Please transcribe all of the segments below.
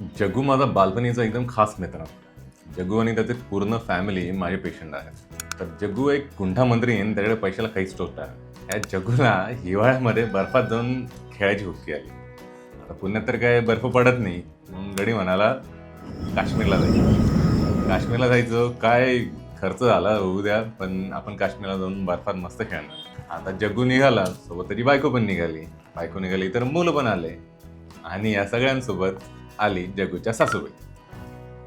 जग्गू माझा बालपणीचा एकदम खास मित्र. जग्गू आणि त्याची पूर्ण फॅमिली माझे पेशंट आहेत. तर जग्गू एक गुंठामंत्री आहे आणि त्याकडे पैशाला काहीच स्टोक नाही. या जग्गूला हिवाळ्यामध्ये बर्फात जाऊन खेळायची हुक्की आली. आता पुण्यात तर काय बर्फ पडत नाही. मग गडी म्हणाला काश्मीरला जायचं. काश्मीरला जायचं काय खर्च झाला होऊ द्या, पण आपण काश्मीरला जाऊन बर्फात मस्त खेळणार. आता जग्गू निघाला, सोबत त्याची बायको पण निघाली. बायको निघाली तर मुलं पण आले आणि या सगळ्यांसोबत आली जग्गूच्या सासूबाई.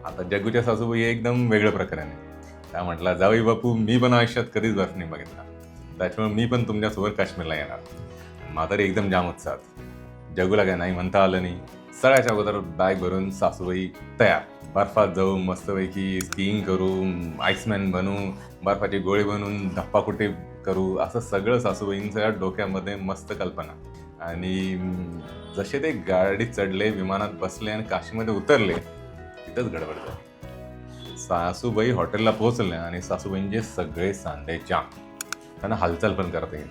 आता जग्गूच्या सासूबाई हे एकदम वेगळं प्रकरण आहे. त्या म्हटला, जावई बापू मी पण आयुष्यात कधीच बर्फ नाही बघितला, त्याच्यामुळे मी पण तुमच्यासोबत काश्मीरला येणार. म्हातारी एकदम जाम उत्साहात. जग्गूला काय नाही म्हणता आलं नाही. सगळ्याच्या अगोदर बॅग भरून सासूबाई तयार. बर्फात जाऊ, मस्तपैकी स्कीइंग करू, आईसमॅन बनू, बर्फाची गोळी बनवून धप्पाकुटी करू, असं सगळं सासूबाईंच्या डोक्यामध्ये मस्त कल्पना. आणि जसे ते गाडीत चढले, विमानात बसले आणि काशीमध्ये उतरले, तिथंच गडबड झाली. सासूबाई हॉटेलला पोहोचल्या आणि सासूबाईंचे सगळे सांधे जाम. त्यांना हालचाल पण करता येईल.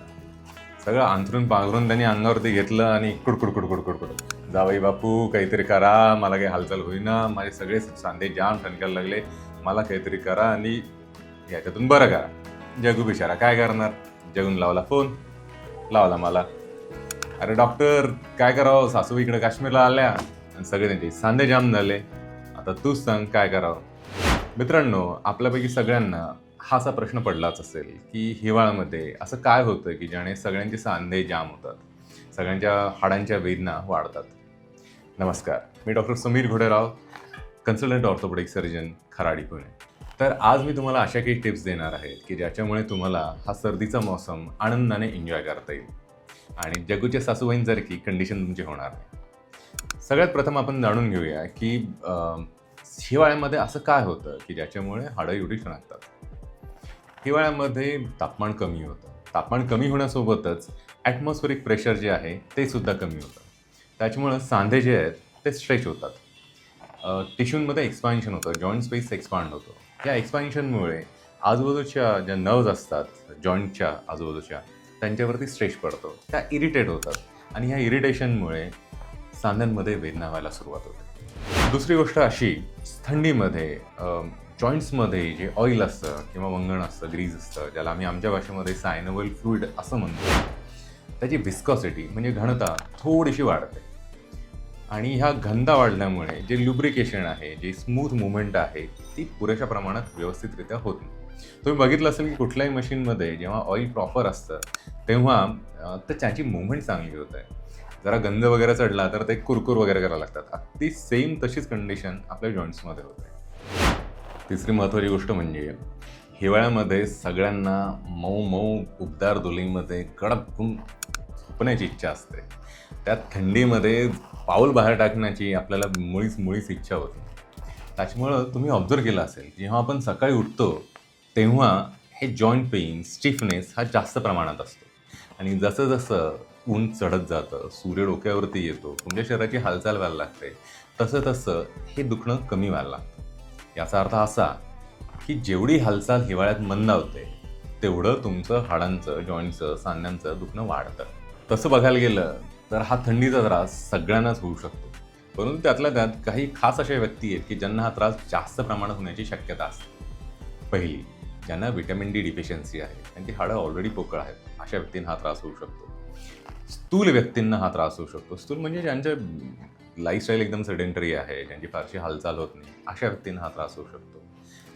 सगळं अंथरून पांघरून त्यांनी अंगावरती घेतलं आणि कुडकुड कुडकुड कुडकुड, जावई बापू काहीतरी करा, मला काही हालचाल होईना, माझे सगळे सांधे जाम ठणकायला लागले, मला काहीतरी करा आणि याच्यातून बरं करा. जग्गू बिचारा काय करणार. जगून लावला फोन, लावला मला. अरे डॉक्टर काय करावं, सासू इकडे काश्मीरला आल्या आणि सगळे त्यांचे सांधे जाम झाले, आता तूच सांग काय करावं. मित्रांनो, आपल्यापैकी सगळ्यांना हा असा प्रश्न पडलाच असेल की हिवाळ्यामध्ये असं काय होतं की ज्याने सगळ्यांचे सांधे जाम होतात, सगळ्यांच्या हाडांच्या वेदना वाढतात. नमस्कार, मी doctor Sameer Ghoderao, consultant orthopaedic surgeon, Kharadi, Pune. तर आज मी तुम्हाला अशा काही टिप्स देणार आहेत की ज्याच्यामुळे तुम्हाला हा सर्दीचा मोसम आनंदाने एन्जॉय करता येईल आणि जग्गूच्या सासूबाईंसारखी कंडिशन तुमची होणार नाही. सगळ्यात प्रथम आपण जाणून घेऊया की हिवाळ्यामध्ये असं काय होतं की ज्याच्यामुळे हाडं एवढी ठणकतात. हिवाळ्यामध्ये तापमान कमी होतं. तापमान कमी होण्यासोबतच ॲटमॉस्फेरिक प्रेशर जे आहे ते सुद्धा कमी होतं. त्याच्यामुळं सांधे जे आहेत ते स्ट्रेच होतात. टिश्यूंमध्ये एक्सपान्शन होतं, जॉईंट स्पेस एक्सपांड होतो. या एक्सपान्शनमुळे आजूबाजूच्या ज्या नर्व्ज असतात जॉईंटच्या आजूबाजूच्या, त्यांच्यावरती स्ट्रेच पडतो, त्या इरिटेट होतात आणि ह्या इरिटेशनमुळे सांध्यांमध्ये वेदना व्हायला सुरुवात होते. दुसरी गोष्ट अशी, थंडीमध्ये जॉईंट्समध्ये जे ऑइल असतं किंवा वंगण असतं, ग्रीज असतं, ज्याला आम्ही आमच्या भाषेमध्ये सायनोव्हेल फ्लुइड असं म्हणतो, त्याची व्हिस्कॉसिटी म्हणजे घनता थोडीशी वाढते. आणि ह्या घनता वाढल्यामुळे जे लुब्रिकेशन आहे, जे स्मूथ मुवमेंट आहे, ती पुरेशा प्रमाणात व्यवस्थितरित्या होत नाही. तुम्ही बघितलं असेल की कुठल्याही मशीनमध्ये जेव्हा ऑइल प्रॉपर असतं तेव्हा तर त्याची मुवमेंट चांगली होत आहे. जरा गंध वगैरे चढला तर ते कुरकुर वगैरे करायला लागतात. अगदी सेम तशीच कंडिशन आपल्या जॉईंट्समध्ये होते. तिसरी महत्त्वाची गोष्ट म्हणजे हिवाळ्यामध्ये सगळ्यांना मऊ मऊ उबदार धुळीमध्ये कडक होऊन झोपण्याची इच्छा असते. त्यात थंडीमध्ये पाऊल बाहेर टाकण्याची आपल्याला मुळीच इच्छा होती. त्याच्यामुळं तुम्ही ऑब्झर्व केलं असेल, जेव्हा आपण सकाळी उठतो तेव्हा हे जॉईंट पेन, स्टिफनेस हा जास्त प्रमाणात असतो. आणि जसं जसं ऊन चढत जातं, सूर्य डोक्यावरती येतो, तुमच्या शरीराची हालचाल व्हायला लागते, तसं हे दुखणं कमी व्हायला लागतं. याचा अर्थ असा की जेवढी हालचाल हिवाळ्यात मंदावते तेवढं तुमचं हाडांचं, जॉईंटचं, सांध्यांचं दुखणं वाढतं. तसं बघायला गेलं तर हा थंडीचा त्रास सगळ्यांनाच होऊ शकतो. परंतु त्यातल्या त्यात काही खास अशा व्यक्ती आहेत की ज्यांना हा त्रास जास्त प्रमाणात होण्याची शक्यता असते. पहिली, ज्यांना व्हिटॅमिन डी डिफिशियन्सी आहे, त्यांची हाडं ऑलरेडी पोकळ आहेत, अशा व्यक्तींना हा त्रास होऊ शकतो. स्थूल व्यक्तींना हा त्रास होऊ शकतो. स्थूल म्हणजे ज्यांचे लाईफस्टाईल एकदम सेडेंटरी आहे, ज्यांची फारशी हालचाल होत नाही, अशा व्यक्तींना हा त्रास होऊ शकतो.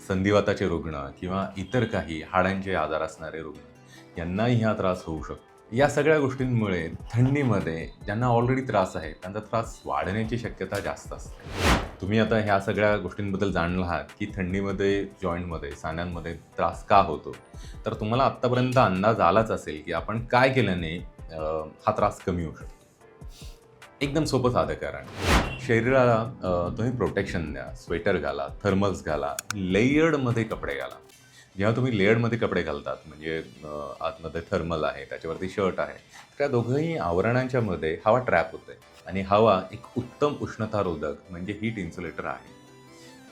संधिवाताचे रुग्ण किंवा इतर काही हाडांचे आजार असणारे रुग्ण यांनाही हा त्रास होऊ शकतो. या सगळ्या गोष्टींमुळे थंडीमध्ये ज्यांना ऑलरेडी त्रास आहे त्यांचा त्रास वाढण्याची शक्यता जास्त असते. तुम्ही आता ह्या सगळ्या गोष्टींबद्दल जाणलं आहात की थंडीमध्ये जॉईंटमध्ये, सांध्यांमध्ये त्रास का होतो. तर तुम्हाला आत्तापर्यंत अंदाज आलाच असेल की आपण काय केल्याने हा त्रास कमी होऊ शकतो. एकदम सोपं साधं कारण, शरीराला तुम्ही प्रोटेक्शन द्या, स्वेटर घाला, थर्मल्स घाला, लेयर्डमध्ये कपडे घाला. जेव्हा तुम्ही लेयर्डमध्ये कपडे घालतात म्हणजे आतमध्ये थर्मल आहे, त्याच्यावरती शर्ट आहे, त्या दोघंही आवरणांच्या मध्ये हवा ट्रॅप होते आणि हवा एक उत्तम उष्णतारोधक म्हणजे हीट इन्सुलेटर आहे.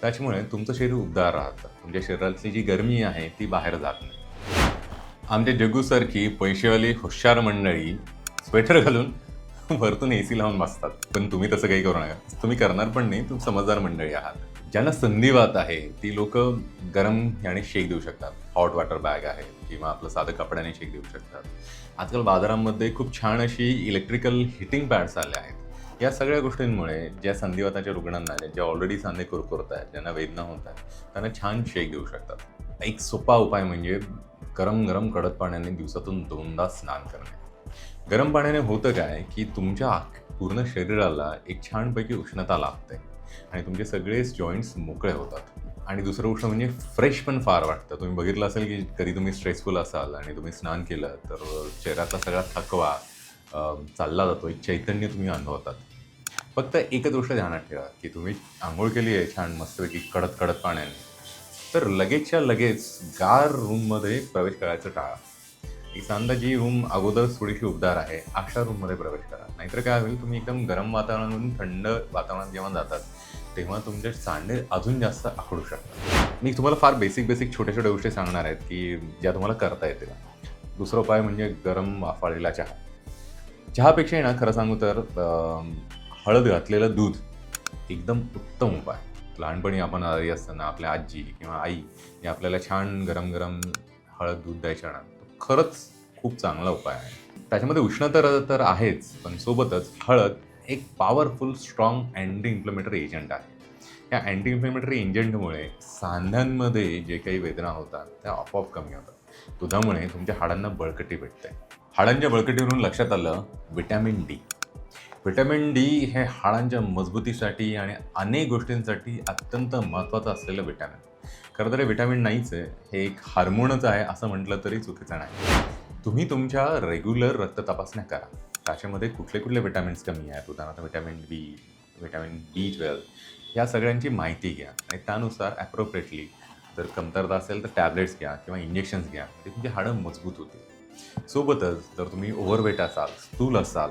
त्याच्यामुळे तुमचं शरीर उबदार राहतं, तुमच्या शरीरातली जी गरमी आहे ती बाहेर जात नाही. आमच्या जग्गूसारखी पैसेवाली हुशार मंडळी स्वेटर घालून वरतून एसी लावून बसतात. पण तुम्ही तसं काही करू नका. तुम्ही करणार पण नाही. तुम्ही समजदार मंडळी आहात. ज्यांना संधिवात आहे ती लोक गरम याने शेक देऊ शकतात. हॉट वॉटर बॅग आहे किंवा आपलं साधं कपड्याने शेक देऊ शकतात. आजकाल बाजारामध्ये खूप छान अशी इलेक्ट्रिकल हिटिंग पॅड्स आल्या आहेत. या सगळ्या गोष्टींमुळे ज्या संधिवाताच्या रुग्णांना आहेत, ज्या ऑलरेडी सांधे कुरकुरत आहेत, ज्यांना वेदना होत आहेत, त्यांना छान शेक देऊ शकतात. एक सोपा उपाय म्हणजे गरम गरम कडक पाण्याने दिवसातून 2दा स्नान करणे. गरम पाण्याने होतं काय की तुमच्या पूर्ण शरीराला एक छानपैकी उष्णता लाभते आणि तुमचे सगळेच जॉईंट्स मोकळे होतात. आणि दुसरं गोष्ट म्हणजे फ्रेश पण फार वाटतं. तुम्ही बघितलं असेल की कधी तुम्ही स्ट्रेसफुल असाल आणि तुम्ही स्नान केलं तर शरीरातला सगळा थकवा चालला जातो. एक चैतन्य तुम्ही अनुभवतात. फक्त एकच गोष्ट ध्यानात ठेवा की तुम्ही आंघोळ केली आहे छान मस्तपैकी कडक कडक पाण्याने, तर लगेचच्या लगेच गार रूममध्ये प्रवेश करायचं टाळा. एक सांधाची रूम अगोदर थोडीशी उबदार आहे अशा रूममध्ये प्रवेश करा. नाहीतर काय होईल, तुम्ही एकदम गरम वातावरणातून थंड वातावरणात जेव्हा जातात तेव्हा तुमचे सांधे अजून जास्त आखडू शकतात. मी तुम्हाला फार बेसिक छोट्या छोट्या गोष्टी सांगणार आहेत की ज्या तुम्हाला करता येतील. दुसरा उपाय म्हणजे गरम वाफाळलेला चहा. चहापेक्षाही ना खरं सांगू तर हळद घातलेलं दूध एकदम उत्तम उपाय. लहानपणी आपण आधी असताना आपल्या आजी किंवा आई हे आपल्याला छान गरम गरम हळद दूध द्यायच्या ना, खरंच खूप चांगला उपाय आहे. त्याच्यामध्ये उष्णता तर आहेच, पण सोबतच हळद एक powerful strong anti inflammatory agent आहे. या अँटी इन्फ्लेमेटरी एजंटमुळे सांध्यांमध्ये जे काही वेदना होतात त्या आपोआप कमी होतात. दुधामुळे तुमच्या हाडांना बळकटी भेटते. हाडांच्या बळकटीवरून लक्षात आलं विटॅमिन डी. विटॅमिन डी हे हाडांच्या मजबूतीसाठी आणि अनेक गोष्टींसाठी अत्यंत महत्त्वाचं असलेलं विटॅमिन. खरं तर हे विटॅमिन नाहीच आहे, हे एक हार्मोनच आहे असं म्हटलं तरी चुकीचं नाही. तुम्ही तुमच्या रेग्युलर रक्त तपासण्या करा. त्याच्यामध्ये कुठले कुठले विटॅमिन्स कमी आहेत, उदाहरणार्थ विटॅमिन बी, विटॅमिन B12 या सगळ्यांची माहिती घ्या आणि त्यानुसार ॲप्रोप्रिएटली जर कमतरता असेल तर टॅबलेट्स घ्या किंवा इंजेक्शन्स घ्या. ते तुमची हाडं मजबूत होतील. सोबतच जर तुम्ही ओव्हरवेट असाल, स्थूल असाल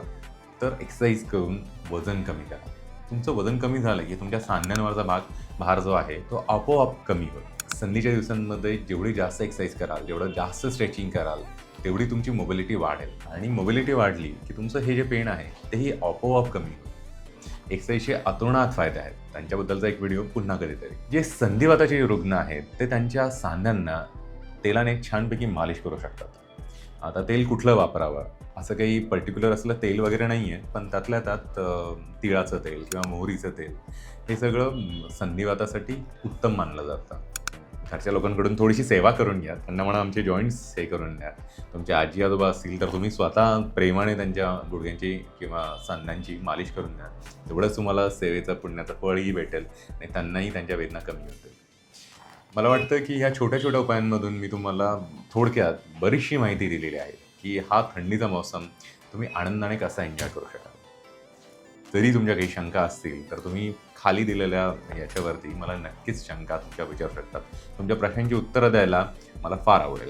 तर एक्सरसाइज करून वजन कमी करा. तुमचं वजन कमी झालं की तुमच्या सांध्यांवरचा भार जो आहे तो आपोआप कमी होईल. संधीच्या दिवसांमध्ये जेवढी जास्त एक्सरसाइज कराल, जेवढं जास्त स्ट्रेचिंग कराल, तेवढी तुमची मोबिलिटी वाढेल आणि मोबिलिटी वाढली की तुमचं हे जे पेन आहे तेही आपोआप कमी होईल. एक्सरसाइजचे अतोनात फायदे आहेत, त्यांच्याबद्दलचा एक व्हिडिओ पुन्हा कधीतरी. जे संधिवाताचे रुग्ण आहेत ते त्यांच्या सांध्यांना तेलाने छानपैकी मालिश करू शकतात. आता तेल कुठलं वापरावं असं काही पर्टिक्युलर असलं तेल वगैरे नाही आहे, पण त्यातल्या त्यात तिळाचं तेल किंवा मोहरीचं तेल हे सगळं संधिवातासाठी उत्तम मानलं जातं. घरच्या लोकांकडून थोडीशी सेवा करून घ्या. त्यांना म्हणा आमचे जॉईंट्स हे करून द्या. तुमचे आजी आजोबा असतील तर तुम्ही स्वतः प्रेमाने त्यांच्या गुडघ्यांची किंवा सांध्यांची मालिश करून द्या. तेवढंच तुम्हाला सेवेचं पुण्याचं फळही भेटेल आणि त्यांनाही त्यांच्या वेदना कमी होतील. मला वाटतं की ह्या छोट्या छोट्या उपायांमधून मी तुम्हाला थोडक्यात बरीचशी माहिती दिलेली आहे की हा थंडीचा मौसम तुम्ही आनंदाने कसा एन्जॉय करू शकाल. जरी तुमच्या काही शंका असतील तर तुम्ही खाली दिलेल्या याच्यावरती मला नक्कीच शंका तुमच्या विचारू शकतात. तुमच्या प्रश्नांची उत्तरं द्यायला मला फार आवडेल.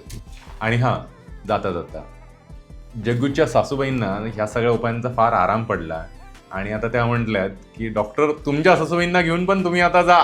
आणि हां, जाता जाता जग्गूच्या सासूबाईंना ह्या सगळ्या उपायांचा फार आराम पडला आणि आता त्या म्हटल्यात की डॉक्टर तुमच्या सासूबाईंना घेऊन पण तुम्ही आता जा.